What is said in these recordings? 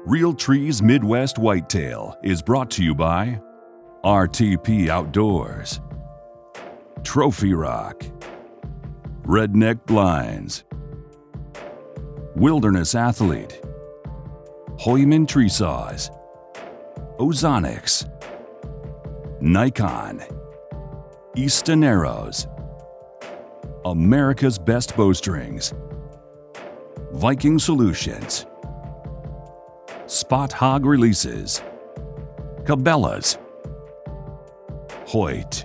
Real Trees Midwest Whitetail is brought to you by RTP Outdoors, Trophy Rock, Redneck Blinds, Wilderness Athlete, Hoyman Tree Saws, Ozonics, Nikon, Easton Arrows, America's Best Bowstrings, Viking Solutions, Spot Hog Releases, Cabela's, Hoyt,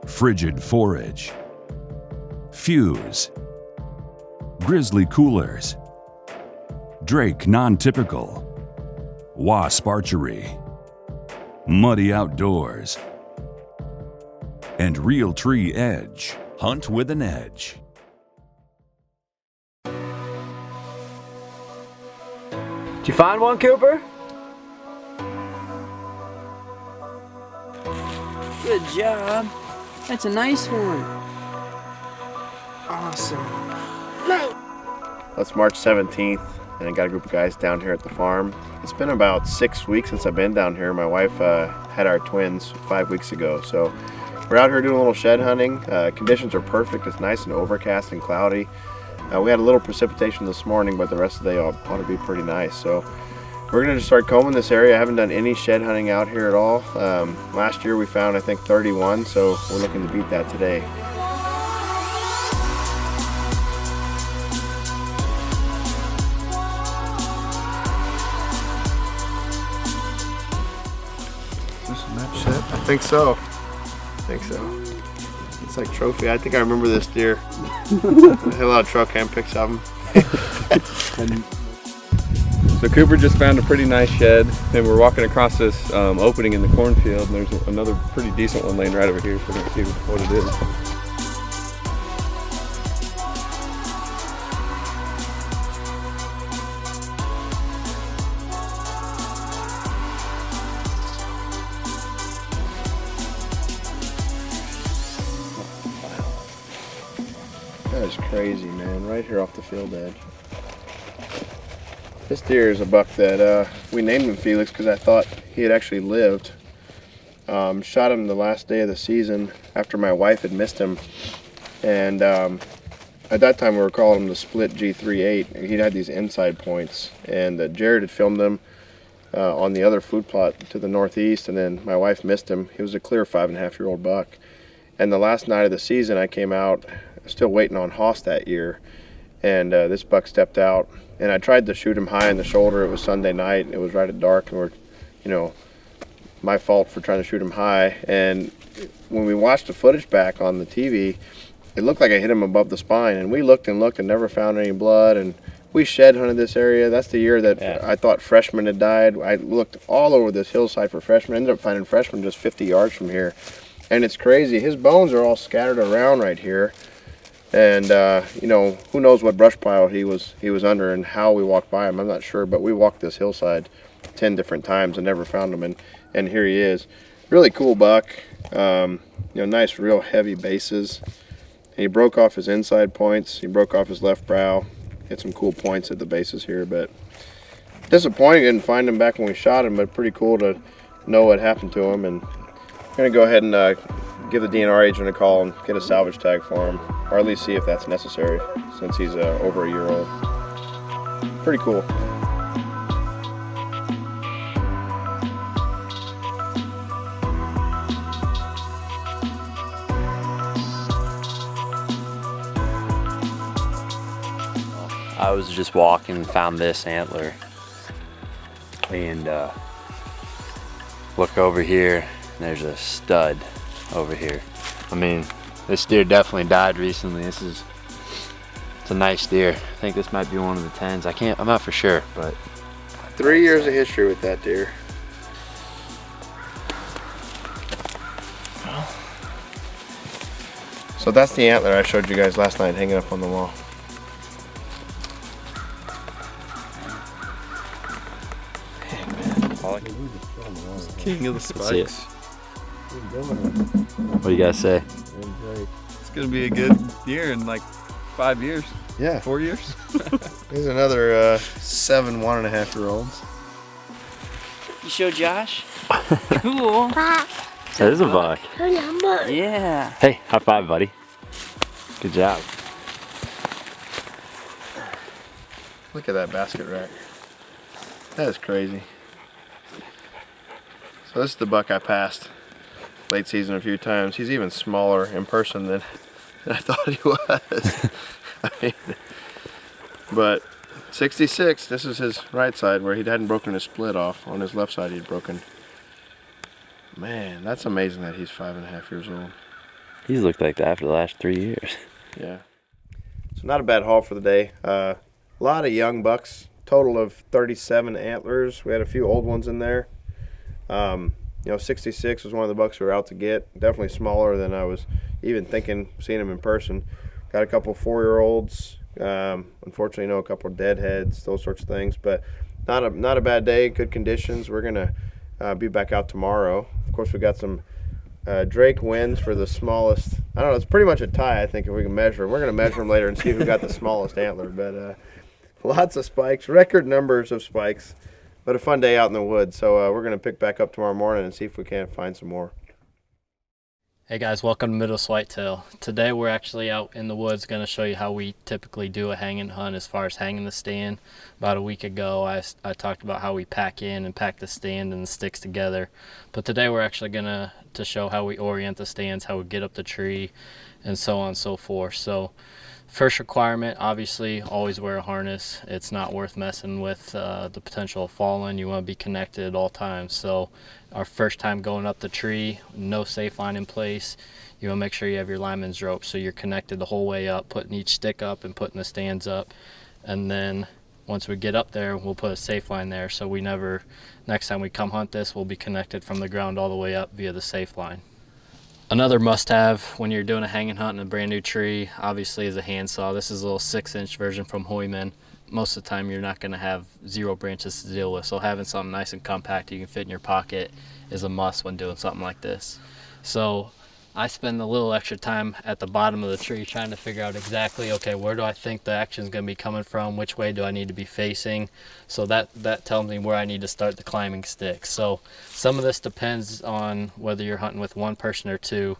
Frigid Forage, Fuse, Grizzly Coolers, Drake Non-Typical, Wasp Archery, Muddy Outdoors, and Real Tree Edge. Hunt with an edge. Did you find one, Cooper? Good job. That's a nice one. Awesome. No. It's March 17th, and I got a group of guys down here at the farm. It's been about 6 weeks since I've been down here. My wife had our twins 5 weeks ago, so we're out here doing a little shed hunting. Conditions are perfect. It's nice and overcast and cloudy. We had a little precipitation this morning, but the rest of the day ought to be pretty nice. So we're gonna just start combing this area. I haven't done any shed hunting out here at all. Last year we found, I think, 31, so we're looking to beat that today. Is this a match set? I think so. It's like trophy. I think I remember this deer. I had a lot of trail cam pics of him. So Cooper just found a pretty nice shed, and we're walking across this opening in the cornfield, and there's another pretty decent one laying right over here, so we're gonna see what it is. That is crazy, man. Right here off the field edge. This deer is a buck that we named him Felix because I thought he had actually lived. Shot him the last day of the season after my wife had missed him. And at that time we were calling him the split G38. He'd had these inside points. And Jared had filmed him on the other food plot to the northeast. And then my wife missed him. He was a clear 5.5-year-old buck. And the last night of the season I came out, still waiting on Hoss that year. And this buck stepped out. And I tried to shoot him high in the shoulder. It was Sunday night. It was right at dark, and my fault for trying to shoot him high. And when we watched the footage back on the TV, it looked like I hit him above the spine. And we looked and looked and never found any blood. And we shed hunted this area. That's the year that I thought Freshman had died. I looked all over this hillside for Freshman. Ended up finding Freshman just 50 yards from here. And it's crazy. His bones are all scattered around right here. And who knows what brush pile he was under and how we walked by him. I'm not sure, but we walked this hillside 10 different times and never found him. And here he is. Really cool buck. Nice, real heavy bases. And he broke off his inside points. He broke off his left brow. Hit some cool points at the bases here, but disappointing didn't find him back when we shot him. But pretty cool to know what happened to him. And I'm gonna go ahead and give the DNR agent a call and get a salvage tag for him, or at least see if that's necessary since he's over a year old. Pretty cool. I was just walking and found this antler, and look over here, and there's a stud over here. I mean, this deer definitely died recently. It's a nice deer. I think this might be one of the 10s. I'm not for sure, but 3 years of history with that deer. So that's the antler I showed you guys last night hanging up on the wall. King of the spikes. What do you guys say? It's gonna be a good year in like 5 years. Yeah. 4 years? Here's another 7 1.5-year-olds. You show Josh? Cool. That is a buck. Yeah. Hey, high five, buddy. Good job. Look at that basket rack. That is crazy. So this is the buck I passed late season a few times. He's even smaller in person than I thought he was. I mean, but 66, this is his right side where he hadn't broken his split off. On his left side he'd broken. Man, that's amazing that he's 5.5 years old. He's looked like that for the last 3 years. Yeah. So not a bad haul for the day. A lot of young bucks, total of 37 antlers. We had a few old ones in there. 66 was one of the bucks we were out to get. Definitely smaller than I was even thinking, seeing him in person. Got a couple 4-year-olds. Unfortunately, a couple of deadheads, those sorts of things. But not a bad day. Good conditions. We're gonna be back out tomorrow. Of course, we got some Drake wins for the smallest. I don't know. It's pretty much a tie, I think, if we can measure them. We're gonna measure them later and see who got the smallest antler. But lots of spikes, record numbers of spikes. But a fun day out in the woods. So we're gonna pick back up tomorrow morning and see if we can't find some more. Hey guys, welcome to Midwest Whitetail. Today we're actually out in the woods going to show you how we typically do a hanging hunt as far as hanging the stand. About a week ago I talked about how we pack in and pack the stand and the sticks together. But today we're actually going to show how we orient the stands, how we get up the tree, and so on and so forth. So first requirement, obviously, always wear a harness. It's not worth messing with the potential of falling. You want to be connected at all times. So our first time going up the tree, no safe line in place. You want to make sure you have your lineman's rope so you're connected the whole way up, putting each stick up and putting the stands up. And then once we get up there, we'll put a safe line there so we never, next time we come hunt this, we'll be connected from the ground all the way up via the safe line. Another must-have when you're doing a hanging hunt in a brand new tree, obviously, is a handsaw. This is a little 6-inch version from Hoyman. Most of the time, you're not going to have 0 branches to deal with, so having something nice and compact you can fit in your pocket is a must when doing something like this. So I spend a little extra time at the bottom of the tree trying to figure out exactly, okay, where do I think the action is going to be coming from? Which way do I need to be facing? So that tells me where I need to start the climbing stick. So some of this depends on whether you're hunting with one person or two.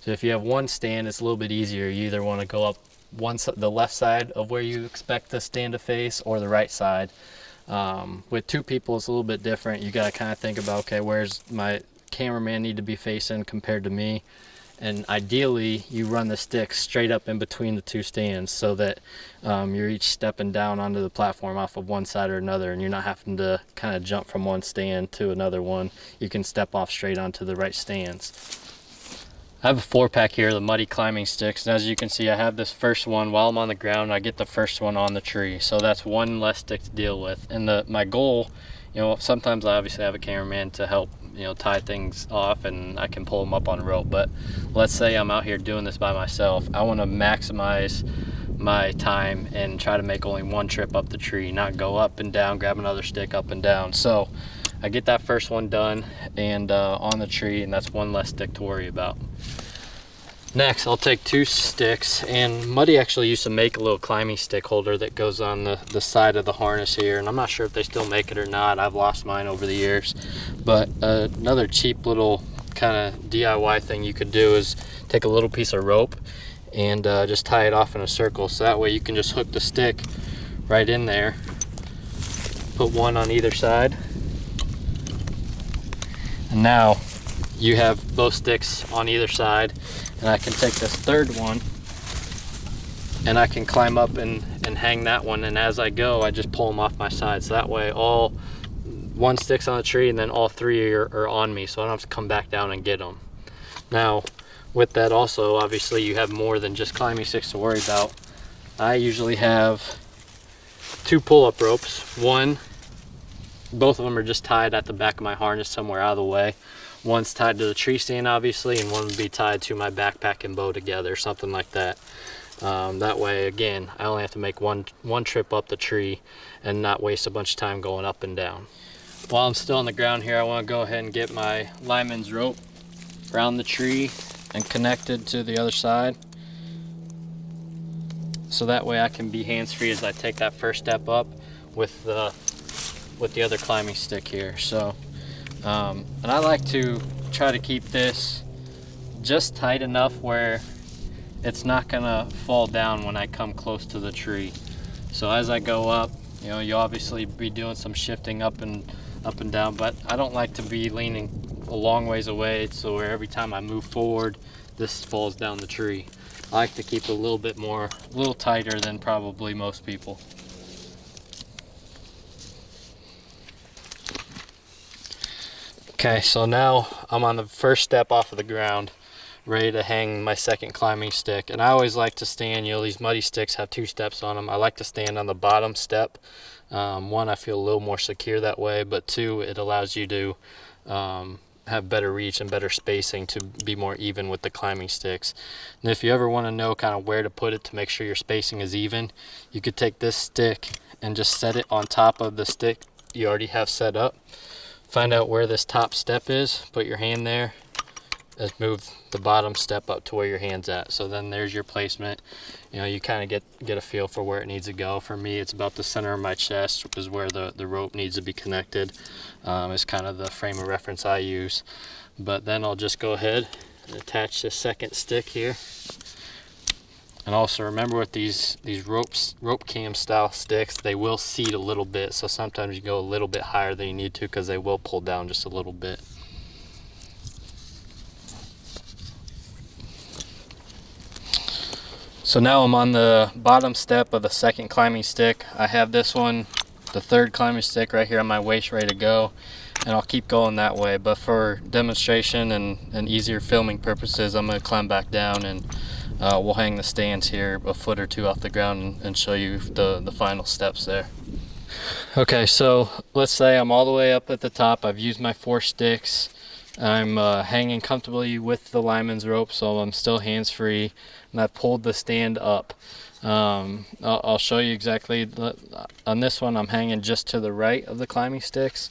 So if you have one stand, it's a little bit easier. You either want to go up the left side of where you expect the stand to face or the right side. With two people, it's a little bit different. You got to kind of think about, okay, where's my cameraman need to be facing compared to me? And ideally you run the stick straight up in between the two stands so that you're each stepping down onto the platform off of one side or another, and you're not having to kind of jump from one stand to another one. You can step off straight onto the right stands. I have a 4-pack here, the Muddy climbing sticks, and as you can see, I have this first one while I'm on the ground. I get the first one on the tree, so that's one less stick to deal with. And my goal, sometimes I obviously have a cameraman to help tie things off, and I can pull them up on a rope. But let's say I'm out here doing this by myself. I want to maximize my time and try to make only one trip up the tree, not go up and down, grab another stick up and down. So I get that first one done and on the tree, and that's one less stick to worry about. Next, I'll take 2 sticks, and Muddy actually used to make a little climbing stick holder that goes on the side of the harness here, and I'm not sure if they still make it or not. I've lost mine over the years. But another cheap little kind of DIY thing you could do is take a little piece of rope and just tie it off in a circle, so that way you can just hook the stick right in there, put one on either side, and now you have both sticks on either side. And I can take this third one and I can climb up and hang that one, and as I go I just pull them off my side, so that way one stick's on the tree and then all 3 are on me, so I don't have to come back down and get them. Now with that also, obviously you have more than just climbing sticks to worry about. I usually have 2 pull-up ropes. Both of them are just tied at the back of my harness somewhere out of the way. One's tied to the tree stand, obviously, and one would be tied to my backpack and bow together, something like that. That way, again, I only have to make one trip up the tree and not waste a bunch of time going up and down. While I'm still on the ground here, I want to go ahead and get my lineman's rope around the tree and connected to the other side. so that way I can be hands-free as I take that first step up with the other climbing stick here. So and I like to try to keep this just tight enough where it's not gonna fall down when I come close to the tree. So as I go up, you know, you obviously be doing some shifting up and down, but I don't like to be leaning a long ways away, so where every time I move forward, this falls down the tree. I like to keep it a little tighter than probably most people. Okay, so now I'm on the first step off of the ground, ready to hang my second climbing stick. And I always like to stand, you know, these muddy sticks have 2 steps on them. I like to stand on the bottom step. One, I feel a little more secure that way, but 2, it allows you to have better reach and better spacing to be more even with the climbing sticks. And if you ever want to know kind of where to put it to make sure your spacing is even, you could take this stick and just set it on top of the stick you already have set up. Find out where this top step is, put your hand there, and move the bottom step up to where your hand's at. So then there's your placement. You know, you kind of get a feel for where it needs to go. For me, it's about the center of my chest, which is where the rope needs to be connected. It's kind of the frame of reference I use. But then I'll just go ahead and attach this second stick here. And also remember with these rope cam style sticks, they will seat a little bit. So sometimes you go a little bit higher than you need to because they will pull down just a little bit. So now I'm on the bottom step of the second climbing stick. I have this one, the third climbing stick right here on my waist, ready to go. And I'll keep going that way. But for demonstration and easier filming purposes, I'm going to climb back down and we'll hang the stands here a foot or 2 off the ground and show you the final steps there. Okay, so let's say I'm all the way up at the top. I've used my 4 sticks. I'm hanging comfortably with the lineman's rope, so I'm still hands-free, and I've pulled the stand up. I'll show you exactly. On this one, I'm hanging just to the right of the climbing sticks,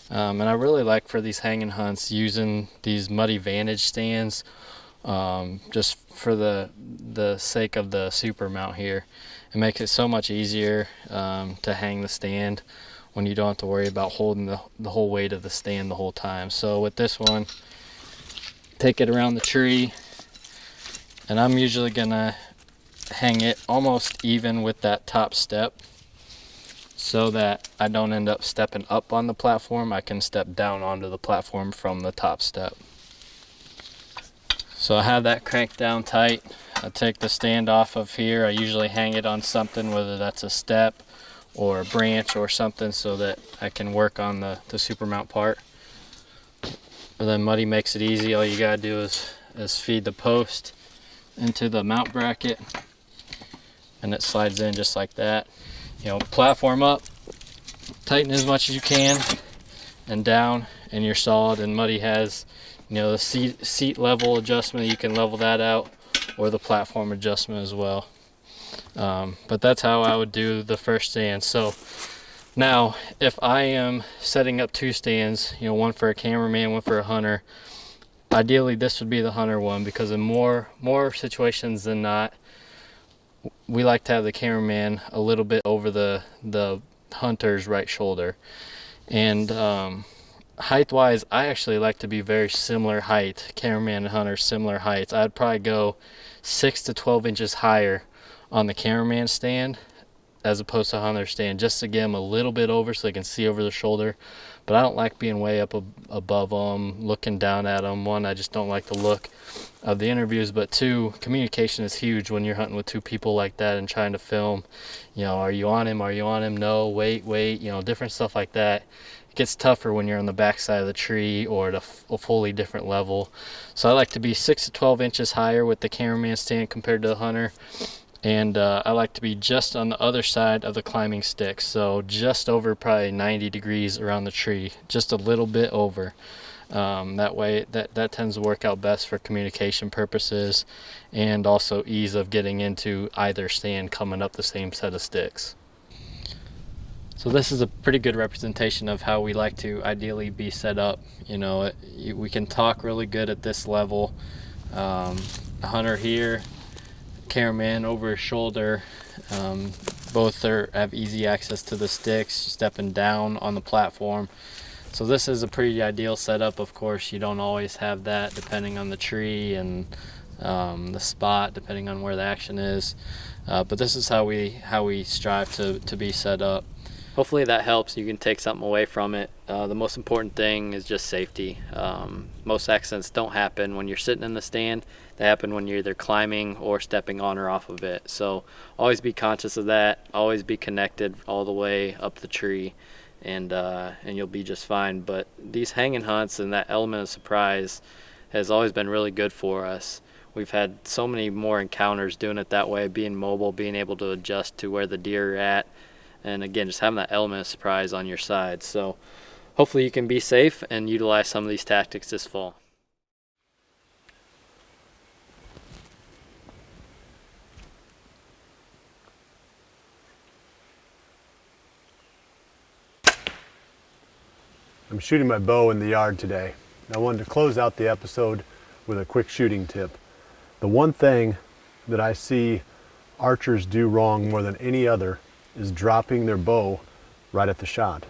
and I really like for these hanging hunts using these muddy vantage stands, just for the sake of the super mount here. It makes it so much easier to hang the stand when you don't have to worry about holding the whole weight of the stand the whole time. So with this one, take it around the tree, and I'm usually gonna hang it almost even with that top step so that I don't end up stepping up on the platform. I can step down onto the platform from the top step. So I have that cranked down tight. I take the stand off of here. I usually hang it on something, whether that's a step or a branch or something, so that I can work on the super mount part. And then Muddy makes it easy. All you gotta do is feed the post into the mount bracket, and it slides in just like that. You know, platform up, tighten as much as you can, and down, and you're solid. And Muddy has, you know, the seat level adjustment. You can level that out, or the platform adjustment as well. But that's how I would do the first stand. So now if I am setting up 2 stands, you know, one for a cameraman, one for a hunter, ideally this would be the hunter one, because in more situations than not, we like to have the cameraman a little bit over the hunter's right shoulder. And height wise, I actually like to be very similar height, cameraman and hunter similar heights. I'd probably go 6 to 12 inches higher on the cameraman stand as opposed to hunter stand, just to get them a little bit over so they can see over the shoulder. But I don't like being way up above them, looking down at them. 1, I just don't like the look of the interviews, but 2, communication is huge when you're hunting with 2 people like that and trying to film. You know, are you on him? Are you on him? No, wait, you know, different stuff like that. It gets tougher when you're on the back side of the tree or at a fully different level. So I like to be 6 to 12 inches higher with the cameraman stand compared to the hunter. And I like to be just on the other side of the climbing stick, so just over probably 90 degrees around the tree, just a little bit over. That way, that tends to work out best for communication purposes, and also ease of getting into either stand coming up the same set of sticks. So this is a pretty good representation of how we like to ideally be set up. You know, we can talk really good at this level. The hunter here, cameraman over his shoulder, Both have easy access to the sticks, stepping down on the platform. So this is a pretty ideal setup. Of course, you don't always have that depending on the tree and the spot, depending on where the action is. But this is how we strive to be set up. Hopefully that helps. You can take something away from it. The most important thing is just safety. Most accidents don't happen when you're sitting in the stand. They happen when you're either climbing or stepping on or off of it. So always be conscious of that. Always be connected all the way up the tree, and you'll be just fine. But these hanging hunts and that element of surprise has always been really good for us. We've had so many more encounters doing it that way, being mobile, being able to adjust to where the deer are at, and again, just having that element of surprise on your side. So hopefully you can be safe and utilize some of these tactics this fall. I'm shooting my bow in the yard today. I wanted to close out the episode with a quick shooting tip. The one thing that I see archers do wrong more than any other is dropping their bow right at the shot.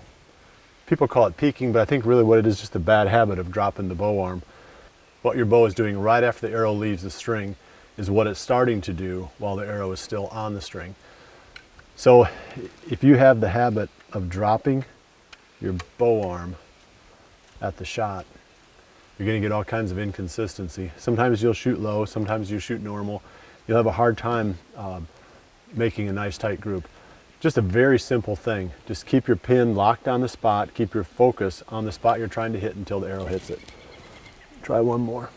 People call it peeking, but I think really what it is just a bad habit of dropping the bow arm. What your bow is doing right after the arrow leaves the string is what it's starting to do while the arrow is still on the string. So if you have the habit of dropping your bow arm at the shot, you're going to get all kinds of inconsistency. Sometimes you'll shoot low, sometimes you shoot normal. You'll have a hard time making a nice tight group. Just a very simple thing. Just keep your pin locked on the spot, keep your focus on the spot you're trying to hit until the arrow hits it. Try one more.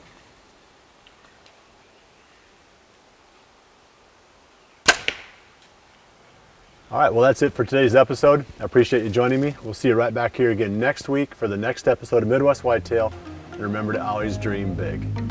All right, well that's it for today's episode. I appreciate you joining me. We'll see you right back here again next week for the next episode of Midwest Whitetail. And remember to always dream big.